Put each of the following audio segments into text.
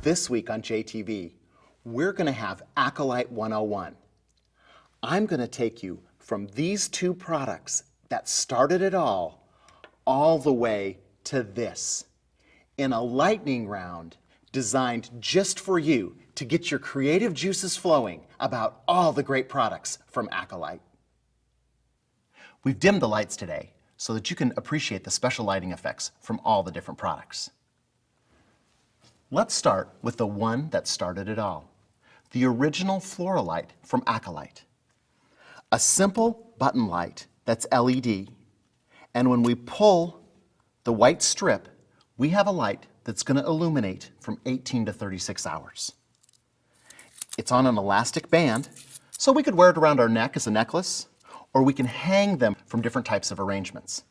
This week on JTV, we're going to have Acolyte 101. I'm going to take you from these two products that started it all the way to this, in a lightning round designed just for you to get your creative juices flowing about all the great products from Acolyte. We've dimmed the lights today so that you can appreciate the special lighting effects from all the different products. Let's start with the one that started it all, the original Floralyte from Acolyte. A simple button light that's LED, and when we pull the white strip, we have a light that's going to illuminate from 18 to 36 hours. It's on an elastic band, so we could wear it around our neck as a necklace, or we can hang them from different types of arrangements.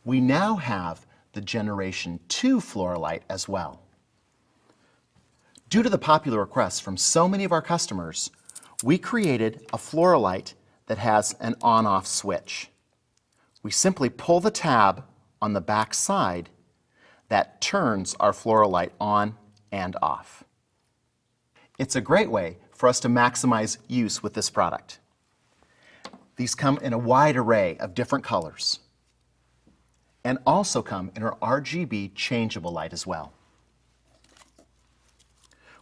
We now have the Generation 2 Floralyte as well. Due to the popular requests from so many of our customers, we created a Floralyte that has an on-off switch. We simply pull the tab on the back side that turns our Floralyte on and off. It's a great way for us to maximize use with this product. These come in a wide array of different colors, and also come in our RGB changeable light as well.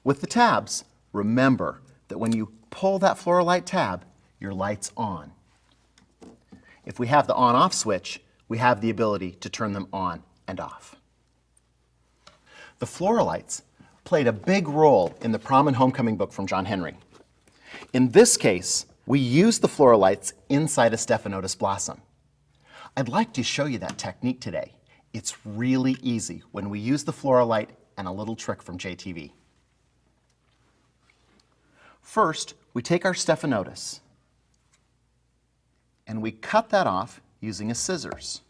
With the tabs, remember that when you pull that Floralyte tab, your light's on. If we have the on-off switch, we have the ability to turn them on and off. The Floralytes played a big role in the Prom and Homecoming book from John Henry. In this case, we used the Floralytes inside a Stephanotis blossom. I'd like to show you that technique today. It's really easy when we use the Floralyte and a little trick from JTV. First, we take our Stephanotis and we cut that off using a scissors.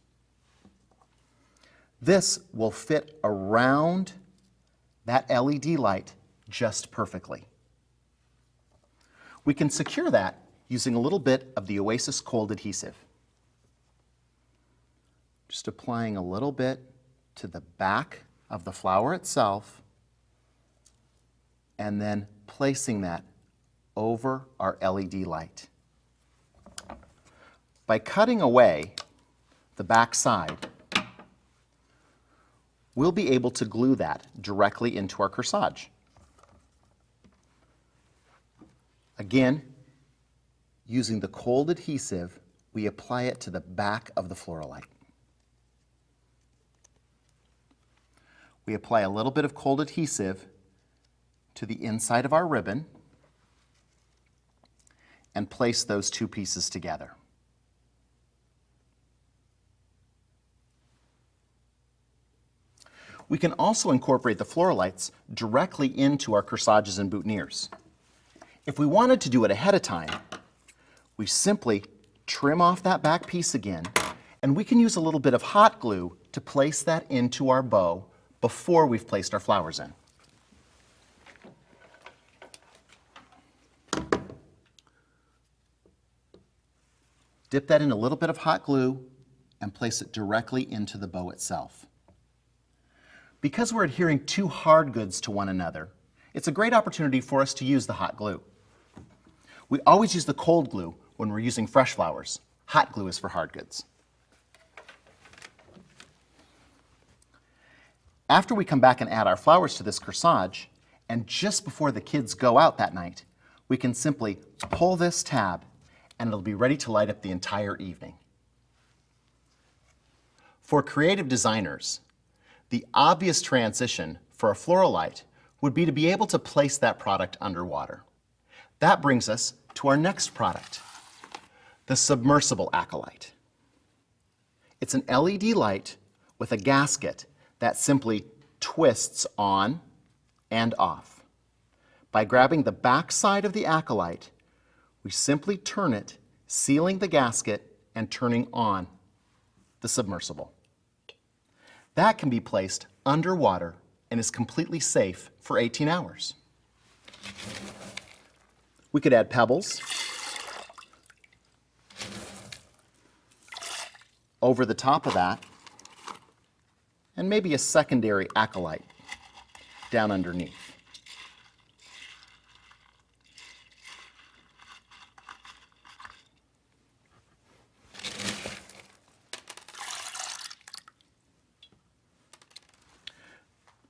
This will fit around that LED light just perfectly. We can secure that using a little bit of the Oasis Cold Adhesive. Just applying a little bit to the back of the flower itself and then placing that over our LED light. By cutting away the back side, we'll be able to glue that directly into our corsage. Again, using the cold adhesive, we apply it to the back of the Floralyte. We apply a little bit of cold adhesive to the inside of our ribbon and place those two pieces together. We can also incorporate the Floralytes directly into our corsages and boutonnieres. If we wanted to do it ahead of time, we simply trim off that back piece again, and we can use a little bit of hot glue to place that into our bow before we've placed our flowers in. Dip that in a little bit of hot glue and place it directly into the bow itself. Because we're adhering two hard goods to one another, it's a great opportunity for us to use the hot glue. We always use the cold glue when we're using fresh flowers. Hot glue is for hard goods. After we come back and add our flowers to this corsage, and just before the kids go out that night, we can simply pull this tab and it'll be ready to light up the entire evening. For creative designers, the obvious transition for a Floralyte would be to be able to place that product underwater. That brings us to our next product, the Submersible Acolyte. It's an LED light with a gasket that simply twists on and off. By grabbing the back side of the Acolyte, we simply turn it, sealing the gasket and turning on the submersible. That can be placed underwater and is completely safe for 18 hours. We could add pebbles over the top of that and maybe a secondary Acolyte down underneath.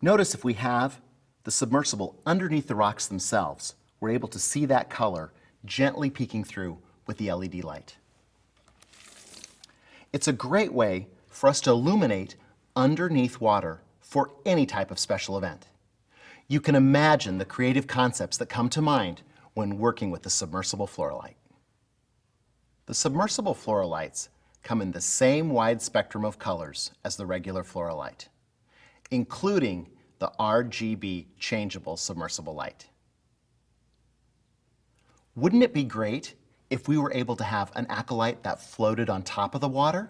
Notice if we have the submersible underneath the rocks themselves, we're able to see that color gently peeking through with the LED light. It's a great way for us to illuminate underneath water for any type of special event. You can imagine the creative concepts that come to mind when working with the submersible Floralyte. The submersible Floralytes come in the same wide spectrum of colors as the regular Floralyte, including the RGB changeable submersible light. Wouldn't it be great if we were able to have an Acolyte that floated on top of the water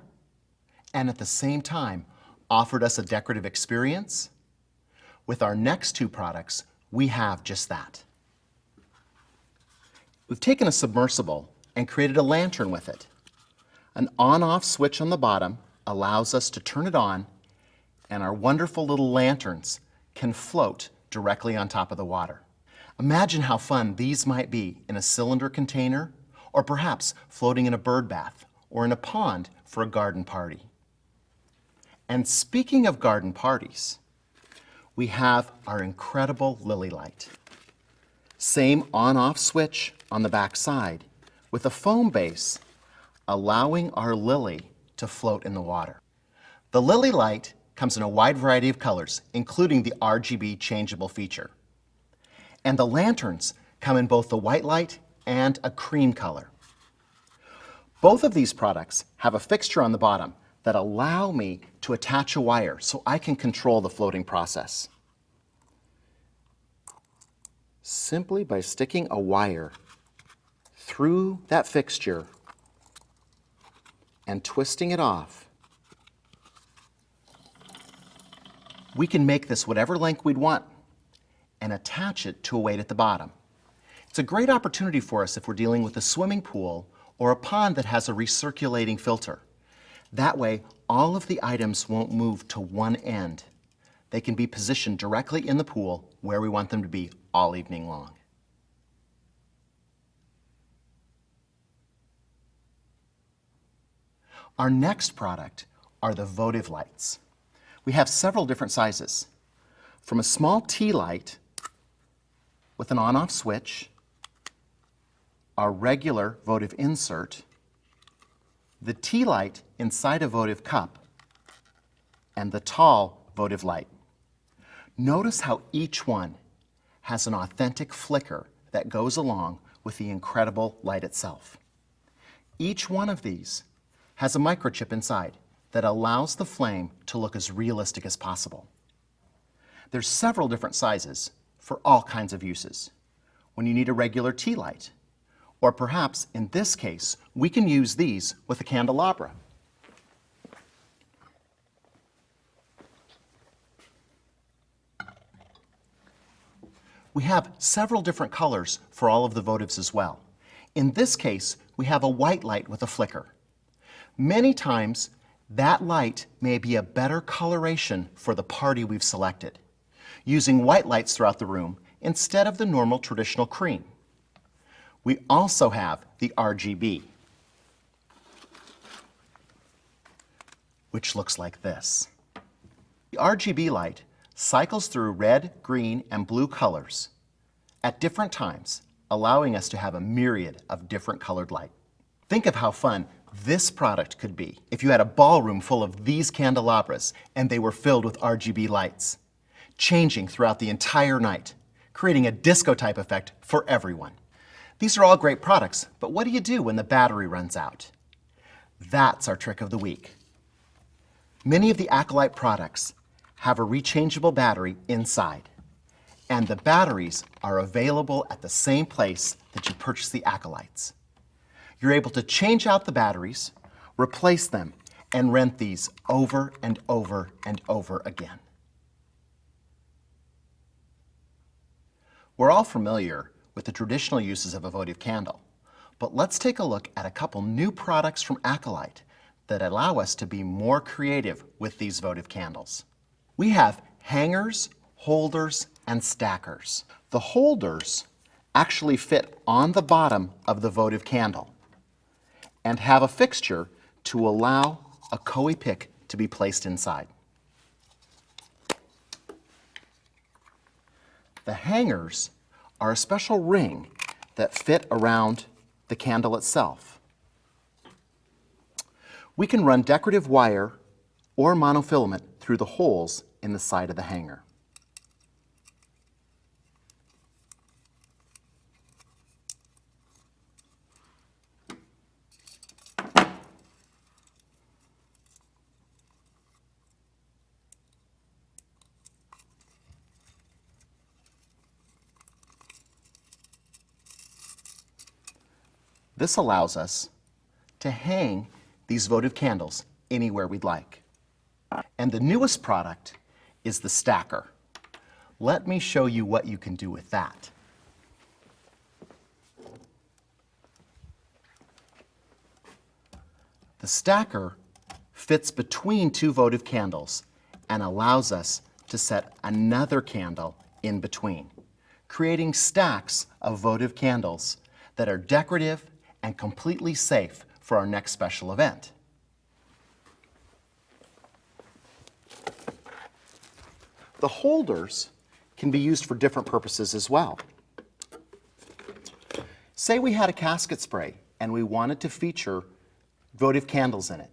and at the same time offered us a decorative experience? With our next two products, we have just that. We've taken a submersible and created a lantern with it. An on-off switch on the bottom allows us to turn it on, and our wonderful little lanterns can float directly on top of the water. Imagine how fun these might be in a cylinder container, or perhaps floating in a bird bath or in a pond for a garden party. And speaking of garden parties, we have our incredible lily light. Same on-off switch on the back side with a foam base allowing our lily to float in the water. The lily light comes in a wide variety of colors, including the RGB changeable feature. And the lanterns come in both the white light and a cream color. Both of these products have a fixture on the bottom that allow me to attach a wire so I can control the floating process. Simply by sticking a wire through that fixture and twisting it off, we can make this whatever length we'd want and attach it to a weight at the bottom. It's a great opportunity for us if we're dealing with a swimming pool or a pond that has a recirculating filter. That way, all of the items won't move to one end. They can be positioned directly in the pool where we want them to be all evening long. Our next product are the Votive Lights. We have several different sizes, from a small tea light with an on-off switch, our regular votive insert, the tea light inside a votive cup, and the tall votive light. Notice how each one has an authentic flicker that goes along with the incredible light itself. Each one of these has a microchip inside that allows the flame to look as realistic as possible. There's several different sizes for all kinds of uses. When you need a regular tea light, or perhaps in this case, we can use these with a candelabra. We have several different colors for all of the votives as well. In this case, we have a white light with a flicker. Many times, that light may be a better coloration for the party we've selected, using white lights throughout the room instead of the normal traditional cream. We also have the RGB, which looks like this. The RGB light cycles through red, green, and blue colors at different times, allowing us to have a myriad of different colored light. Think of how fun this product could be if you had a ballroom full of these candelabras and they were filled with RGB lights, changing throughout the entire night, creating a disco-type effect for everyone. These are all great products, but what do you do when the battery runs out? That's our trick of the week. Many of the Acolyte products have a rechangeable battery inside, and the batteries are available at the same place that you purchase the Acolytes. You're able to change out the batteries, replace them, and rent these over and over and over again. We're all familiar with the traditional uses of a votive candle, but let's take a look at a couple new products from Acolyte that allow us to be more creative with these votive candles. We have hangers, holders, and stackers. The holders actually fit on the bottom of the votive candle and have a fixture to allow a Koi pick to be placed inside. The hangers are a special ring that fit around the candle itself. We can run decorative wire or monofilament through the holes in the side of the hanger. This allows us to hang these votive candles anywhere we'd like. And the newest product is the stacker. Let me show you what you can do with that. The stacker fits between two votive candles and allows us to set another candle in between, creating stacks of votive candles that are decorative and completely safe for our next special event. The holders can be used for different purposes as well. Say we had a casket spray and we wanted to feature votive candles in it.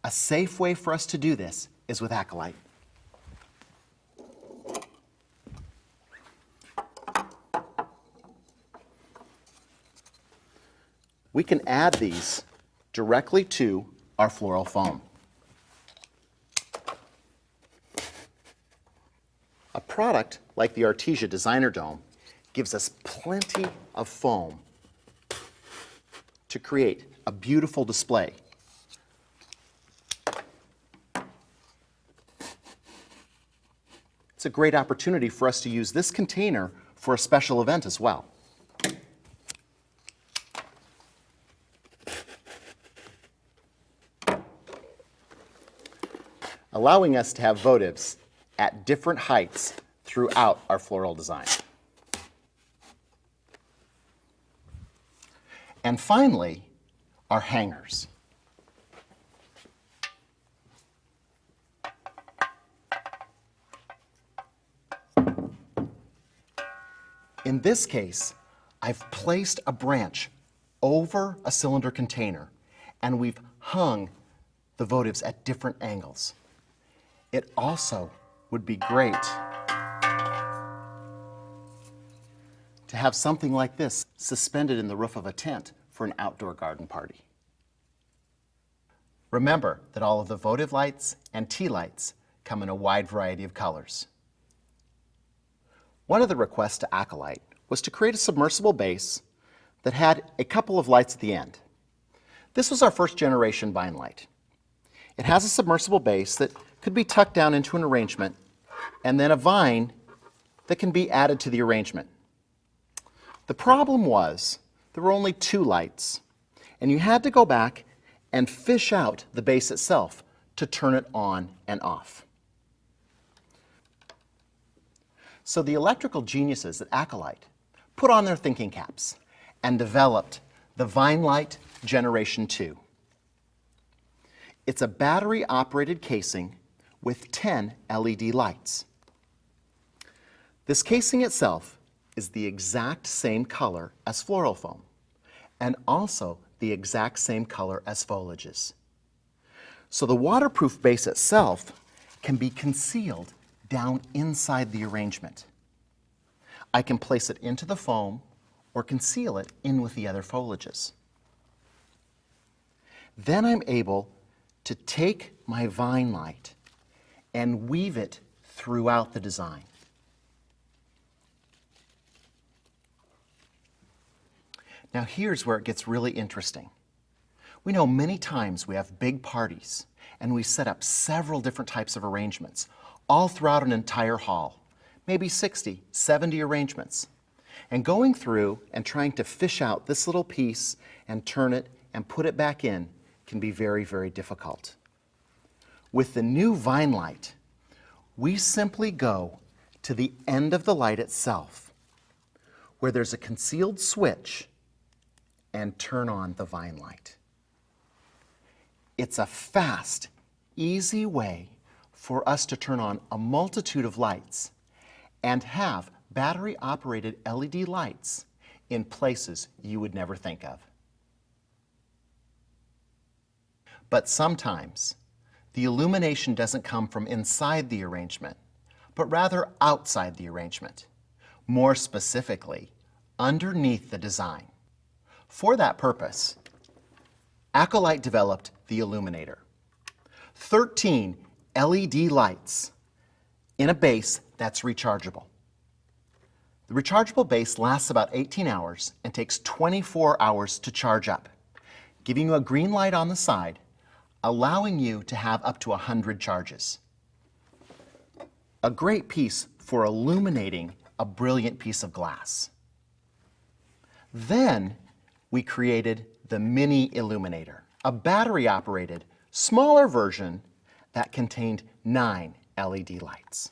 A safe way for us to do this is with Acolyte. We can add these directly to our floral foam. A product like the Artesia Designer Dome gives us plenty of foam to create a beautiful display. It's a great opportunity for us to use this container for a special event as well. Allowing us to have votives at different heights throughout our floral design. And finally, our hangers. In this case, I've placed a branch over a cylinder container and we've hung the votives at different angles. It also would be great to have something like this suspended in the roof of a tent for an outdoor garden party. Remember that all of the votive lights and tea lights come in a wide variety of colors. One of the requests to Acolyte was to create a submersible base that had a couple of lights at the end. This was our first generation vine light. It has a submersible base that could be tucked down into an arrangement and then a vine that can be added to the arrangement. The problem was there were only two lights and you had to go back and fish out the base itself to turn it on and off. So the electrical geniuses at Acolyte put on their thinking caps and developed the Vine Light Generation 2. It's a battery-operated casing with 10 LED lights. This casing itself is the exact same color as floral foam and also the exact same color as foliages. So the waterproof base itself can be concealed down inside the arrangement. I can place it into the foam or conceal it in with the other foliages. Then I'm able to take my vine light and weave it throughout the design. Now here's where it gets really interesting. We know many times we have big parties and we set up several different types of arrangements all throughout an entire hall, maybe 60, 70 arrangements. And going through and trying to fish out this little piece and turn it and put it back in can be very, very difficult. With the new Vine Light, we simply go to the end of the light itself, where there's a concealed switch, and turn on the vine light. It's a fast, easy way for us to turn on a multitude of lights and have battery-operated LED lights in places you would never think of. But sometimes, the illumination doesn't come from inside the arrangement, but rather outside the arrangement. More specifically, underneath the design. For that purpose, Acolyte developed the Illuminator. 13 LED lights in a base that's rechargeable. The rechargeable base lasts about 18 hours and takes 24 hours to charge up, giving you a green light on the side, allowing you to have up to 100 charges. A great piece for illuminating a brilliant piece of glass. Then we created the Mini Illuminator, a battery-operated, smaller version that contained 9 LED lights.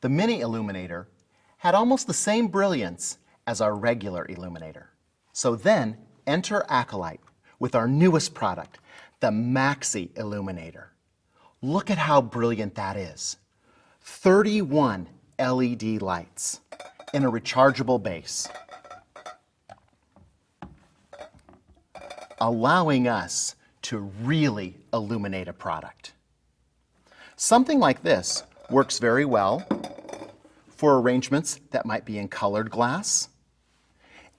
The Mini Illuminator had almost the same brilliance as our regular illuminator. So then enter Acolyte with our newest product, the Maxi Illuminator. Look at how brilliant that is. 31 LED lights in a rechargeable base, allowing us to really illuminate a product. Something like this works very well for arrangements that might be in colored glass.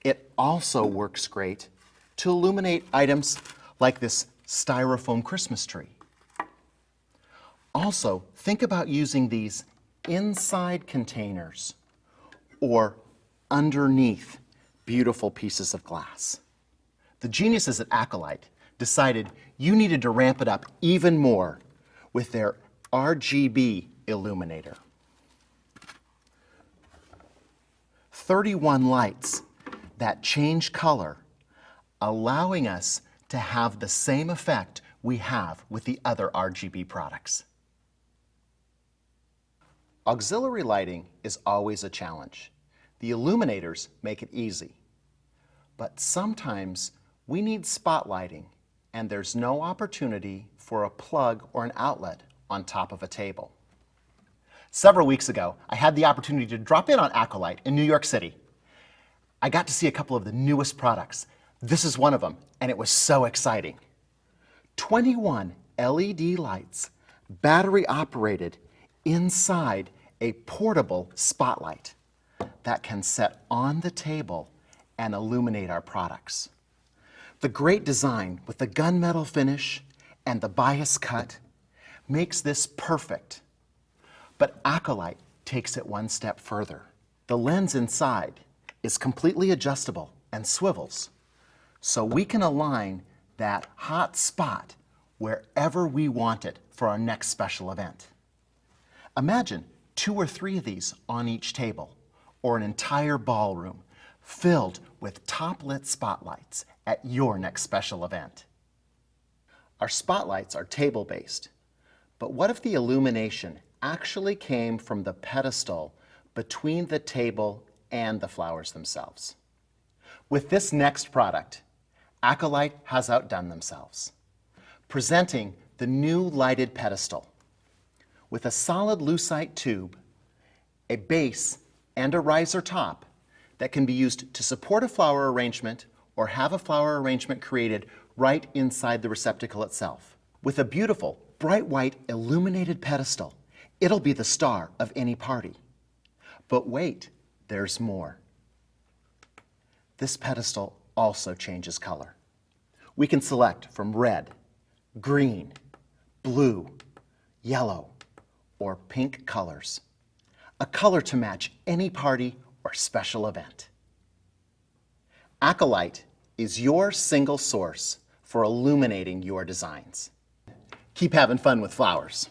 It also works great to illuminate items like this styrofoam Christmas tree. Also, think about using these inside containers or underneath beautiful pieces of glass. The geniuses at Acolyte decided you needed to ramp it up even more with their RGB illuminator. 31 lights that change color, allowing us to have the same effect we have with the other RGB products. Auxiliary lighting is always a challenge. The illuminators make it easy. But sometimes we need spotlighting, and there's no opportunity for a plug or an outlet on top of a table. Several weeks ago, I had the opportunity to drop in on Acolyte in New York City. I got to see a couple of the newest products. This is one of them, and it was so exciting. 21 LED lights, battery operated, inside a portable spotlight that can set on the table and illuminate our products. The great design with the gunmetal finish and the bias cut makes this perfect. But Acolyte takes it one step further. The lens inside is completely adjustable and swivels, so we can align that hot spot wherever we want it for our next special event. Imagine 2 or 3 of these on each table, or an entire ballroom filled with top-lit spotlights at your next special event. Our spotlights are table-based, but what if the illumination actually came from the pedestal between the table and the flowers themselves? With this next product, Acolyte has outdone themselves, presenting the new lighted pedestal with a solid lucite tube, a base, and a riser top that can be used to support a flower arrangement or have a flower arrangement created right inside the receptacle itself. With a beautiful, bright white illuminated pedestal, it'll be the star of any party. But wait, there's more. This pedestal also changes color. We can select from red, green, blue, yellow, or pink colors. A color to match any party or special event. Acolyte is your single source for illuminating your designs. Keep having fun with flowers.